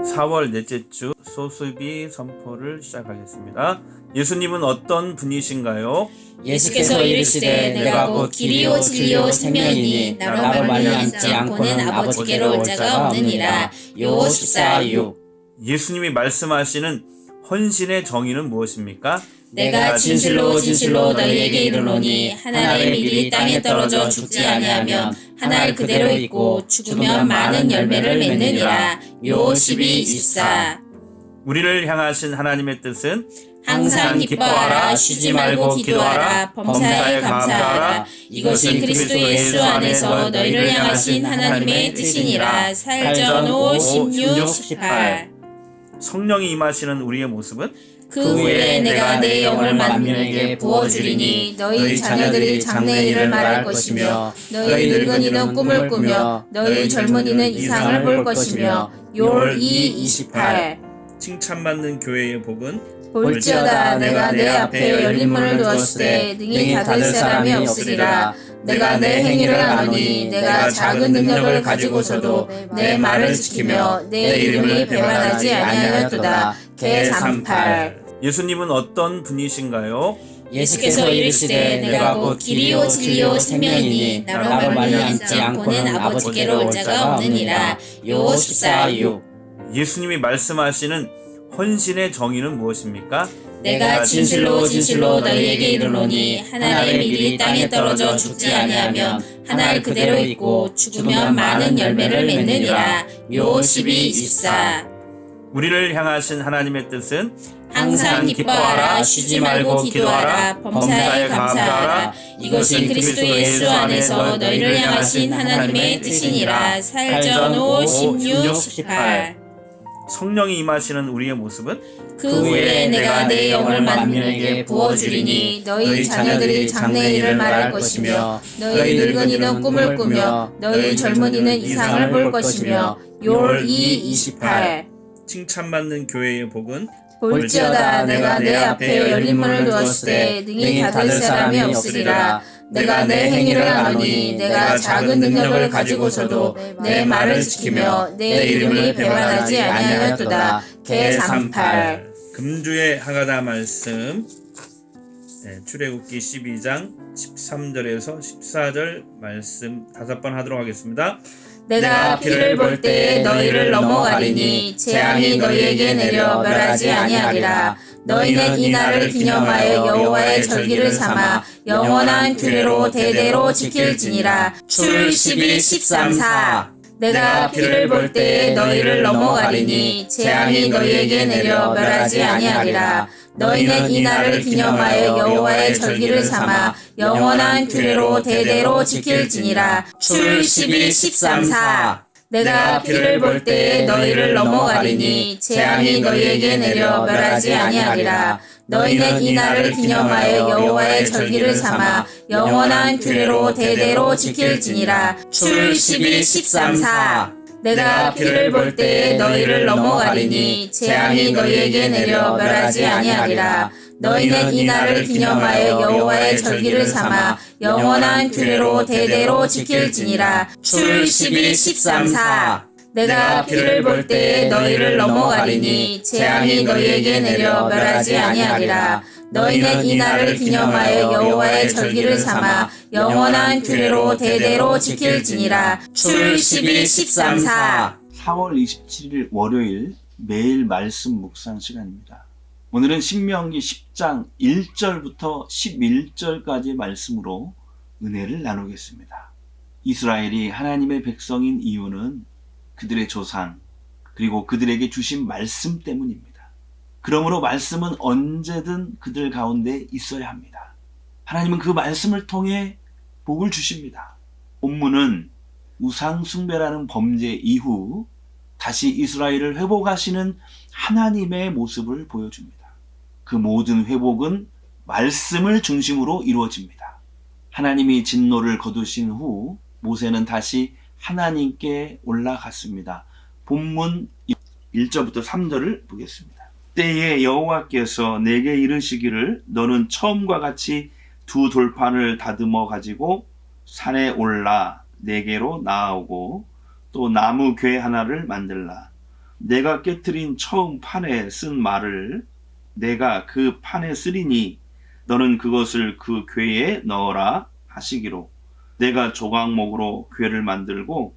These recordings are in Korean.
4월 넷째 주 소수비 선포를 시작하겠습니다. 예수님은 어떤 분이신가요? 예수께서 이르시되 내가 곧 길이요 진리요 생명이니 나로 말미암지 않고는 아버지께로 올 자가 없느니라. 요 14:6. 예수님이 말씀하시는 헌신의 정의는 무엇입니까? 내가 진실로 진실로 너희에게 이르노니 한 알의 밀이 땅에 떨어져 죽지 아니하면 한 알 그대로 있고 죽으면 많은 열매를 맺느니라. 요 12:24. 우리를 향하신 하나님의 뜻은 항상 기뻐하라, 쉬지 말고 기도하라, 범사에 감사하라. 이것이 그리스도 예수 안에서 너희를 향하신 하나님의 뜻이니라. 살전 5, 16, 18. 성령이 임하시는 우리의 모습은 그 후에 내가 내 영을 만민에게 부어주리니 너희 자녀들이 장래일을 말할 것이며 너희 늙은이는 꿈을 꾸며 너희 젊은이는 이상을 볼 것이며. 욥 2:28. 칭찬받는 교회의 복은 볼지어다 내가 내 앞에 열린 문을 두었을 때 능히 닫을 사람이 없으리라. 내가 내 행위를 아노니 내가 작은 능력을 가지고서도 내 말을 지키며 내 이름이 배반하지 아니하였도다. 개 38. 예수님은 어떤 분이신가요? 예수께서 이르시되 내가 곧 길이요 진리요 생명이니 나로 말미암지 않고는 아버지께로 올 자가 없느니라. 요 14:6. 예수님이 말씀하시는 헌신의 정의는 무엇입니까? 내가 진실로 진실로 너희에게 이르노니 한 알의 밀이 땅에 떨어져 죽지 아니하면 한 알 그대로 있고 죽으면 많은 열매를 맺느니라. 요 12:24. 우리를 향하신 하나님의 뜻은 항상 기뻐하라, 쉬지 말고 기도하라, 범사에 감사하라. 이것이 그리스도 예수 안에서 너희를 향하신 하나님의 뜻이니라. 살전 5, 16, 18. 성령이 임하시는 우리의 모습은 그 후에 내가 내 영을 만민에게 부어주리니 너희 자녀들이 장래일을 말할 것이며 너희 늙은이는 꿈을 꾸며 너희 젊은이는 이상을 볼 것이며. 욥 2:28. 칭찬받는 교회의 복은 볼지어다 내가 내 앞에 열린 문을 두었을 때 능히 닫을 사람이 없으리라. 내가 내 행위를 아노니 내가 작은 능력을 가지고서도 내 말을 지키며 내 이름이 배반하지 아니하였도다. 개 38. 금주의 하가다 말씀 출애굽기 12장 13절에서 14절 말씀 5번 하도록 하겠습니다. 내가 비를 볼 때에 너희를 넘어가리니 재앙이 너희에게 내려 멸하지 아니하리라. 너희는 이 날을 기념하여 여호와의 절기를 삼아 영원한 규례로 대대로 지킬지니라. 출 12, 13, 4. 내가 비를 볼 때에 너희를 넘어가리니 재앙이 너희에게 내려 멸하지 아니하리라. 너희는 이 날을 기념하여 여호와의 절기를 삼아 영원한 규례로 대대로 지킬지니라. 출 12, 13, 4. 내가 비를 볼 때에 너희를 넘어가리니 재앙이 너희에게 내려 멸하지 아니하리라. 너희는 이 날을 기념하여 여호와의 절기를 삼아 영원한 규례로 대대로 지킬지니라. 출 12, 13, 4. 내가 비를 볼 때에 너희를 넘어가리니 재앙이 너희에게 내려 멸하지 아니하리라. 너희는 이 날을 기념하여 여호와의 절기를 삼아 영원한 규례로 대대로 지킬지니라. 출 12, 13, 4. 내가 비를 볼 때에 너희를 넘어가리니 재앙이 너희에게 내려 멸하지 아니하리라. 너희는 이 날을 기념하여 여호와의 절기를 삼아 영원한 규례로 대대로 지킬지니라. 출 12, 13, 4. 4월 27일 월요일 매일 말씀 묵상 시간입니다. 오늘은 신명기 10장 1절부터 11절까지의 말씀으로 은혜를 나누겠습니다. 이스라엘이 하나님의 백성인 이유는 그들의 조상 그리고 그들에게 주신 말씀 때문입니다. 그러므로 말씀은 언제든 그들 가운데 있어야 합니다. 하나님은 그 말씀을 통해 복을 주십니다. 본문은 우상 숭배라는 범죄 이후 다시 이스라엘을 회복하시는 하나님의 모습을 보여줍니다. 그 모든 회복은 말씀을 중심으로 이루어집니다. 하나님이 진노를 거두신 후 모세는 다시 하나님께 올라갔습니다. 본문 1절부터 3절을 보겠습니다. 때에 여호와께서 내게 이르시기를 너는 처음과 같이 두 돌판을 다듬어 가지고 산에 올라 내게로 나아오고 또 나무 궤 하나를 만들라. 내가 깨트린 처음 판에 쓴 말을 내가 그 판에 쓰리니 너는 그것을 그 궤에 넣어라 하시기로 내가 조각목으로 궤를 만들고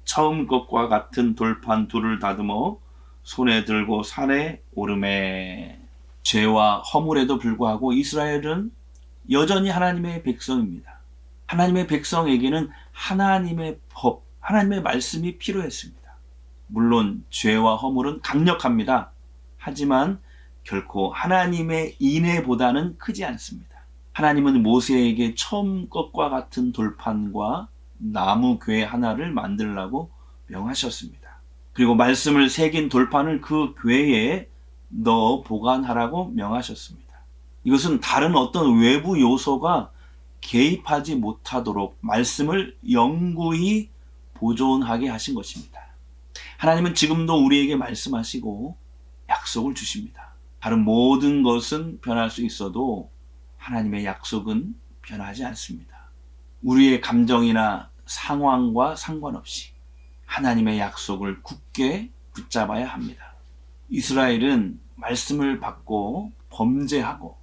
처음 것과 같은 돌판 둘을 다듬어 손에 들고 산에 오르매. 죄와 허물에도 불구하고 이스라엘은 여전히 하나님의 백성입니다. 하나님의 백성에게는 하나님의 법, 하나님의 말씀이 필요했습니다. 물론 죄와 허물은 강력합니다. 하지만 결코 하나님의 인애보다는 크지 않습니다. 하나님은 모세에게 처음 것과 같은 돌판과 나무 궤 하나를 만들라고 명하셨습니다. 그리고 말씀을 새긴 돌판을 그 궤에 넣어 보관하라고 명하셨습니다. 이것은 다른 어떤 외부 요소가 개입하지 못하도록 말씀을 영구히 보존하게 하신 것입니다. 하나님은 지금도 우리에게 말씀하시고 약속을 주십니다. 다른 모든 것은 변할 수 있어도 하나님의 약속은 변하지 않습니다. 우리의 감정이나 상황과 상관없이 하나님의 약속을 굳게 붙잡아야 합니다. 이스라엘은 말씀을 받고 범죄하고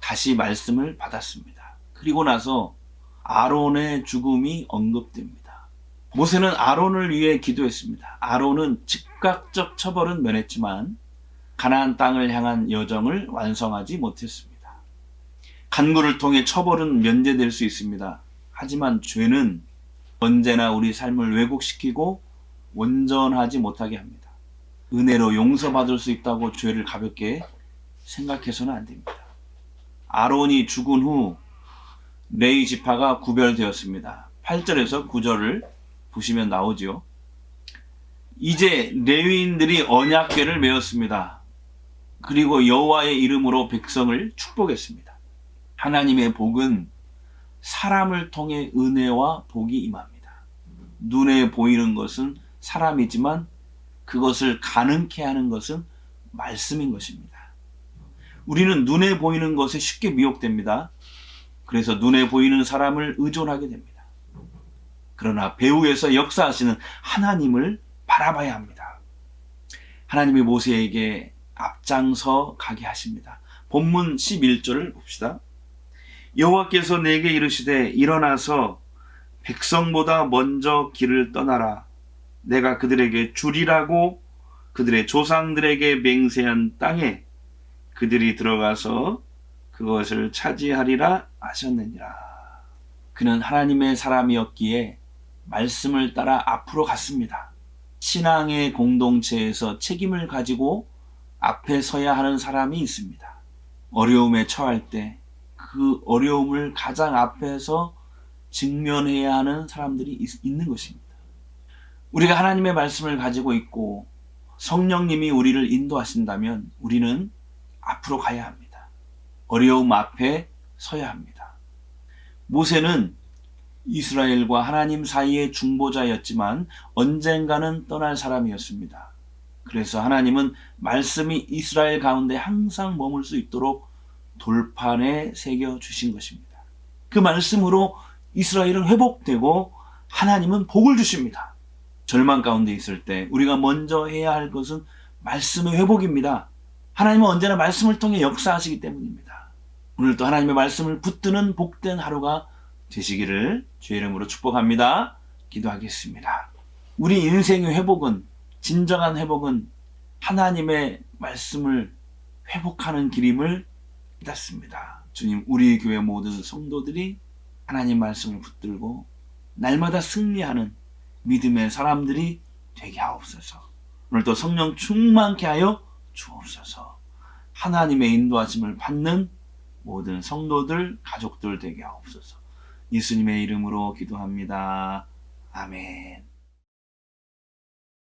다시 말씀을 받았습니다. 그리고 나서 아론의 죽음이 언급됩니다. 모세는 아론을 위해 기도했습니다. 아론은 즉각적 처벌은 면했지만 가나안 땅을 향한 여정을 완성하지 못했습니다. 간구를 통해 처벌은 면제될 수 있습니다. 하지만 죄는 언제나 우리 삶을 왜곡시키고 온전하지 못하게 합니다. 은혜로 용서받을 수 있다고 죄를 가볍게 생각해서는 안 됩니다. 아론이 죽은 후 레위 지파가 구별되었습니다. 8절에서 9절을 보시면 나오지요. 이제 레위인들이 언약궤를 메었습니다. 그리고 여호와의 이름으로 백성을 축복했습니다. 하나님의 복은 사람을 통해 은혜와 복이 임합니다. 눈에 보이는 것은 사람이지만 그것을 가능케 하는 것은 말씀인 것입니다. 우리는 눈에 보이는 것에 쉽게 미혹됩니다. 그래서 눈에 보이는 사람을 의존하게 됩니다. 그러나 배후에서 역사하시는 하나님을 바라봐야 합니다. 하나님이 모세에게 앞장서 가게 하십니다. 본문 11절을 봅시다. 여호와께서 내게 이르시되 일어나서 백성보다 먼저 길을 떠나라. 내가 그들에게 주리라고 그들의 조상들에게 맹세한 땅에 그들이 들어가서 그것을 차지하리라 하셨느니라. 그는 하나님의 사람이었기에 말씀을 따라 앞으로 갔습니다. 신앙의 공동체에서 책임을 가지고 앞에 서야 하는 사람이 있습니다. 어려움에 처할 때 그 어려움을 가장 앞에서 직면해야 하는 사람들이 있는 것입니다. 우리가 하나님의 말씀을 가지고 있고 성령님이 우리를 인도하신다면 우리는 앞으로 가야 합니다. 어려움 앞에 서야 합니다. 모세는 이스라엘과 하나님 사이의 중보자였지만 언젠가는 떠날 사람이었습니다. 그래서 하나님은 말씀이 이스라엘 가운데 항상 머물 수 있도록 돌판에 새겨 주신 것입니다. 그 말씀으로 이스라엘은 회복되고 하나님은 복을 주십니다. 절망 가운데 있을 때 우리가 먼저 해야 할 것은 말씀의 회복입니다. 하나님은 언제나 말씀을 통해 역사하시기 때문입니다. 오늘도 하나님의 말씀을 붙드는 복된 하루가 되시기를 주의 이름으로 축복합니다. 기도하겠습니다. 우리 인생의 회복은, 진정한 회복은 하나님의 말씀을 회복하는 길임을 깨닫습니다. 주님, 우리 교회 모든 성도들이 하나님 말씀을 붙들고 날마다 승리하는 믿음의 사람들이 되게 하옵소서. 오늘도 성령 충만케 하여 주옵소서. 하나님의 인도하심을 받는 모든 성도들, 가족들 되게 하옵소서. 예수님의 이름으로 기도합니다. 아멘.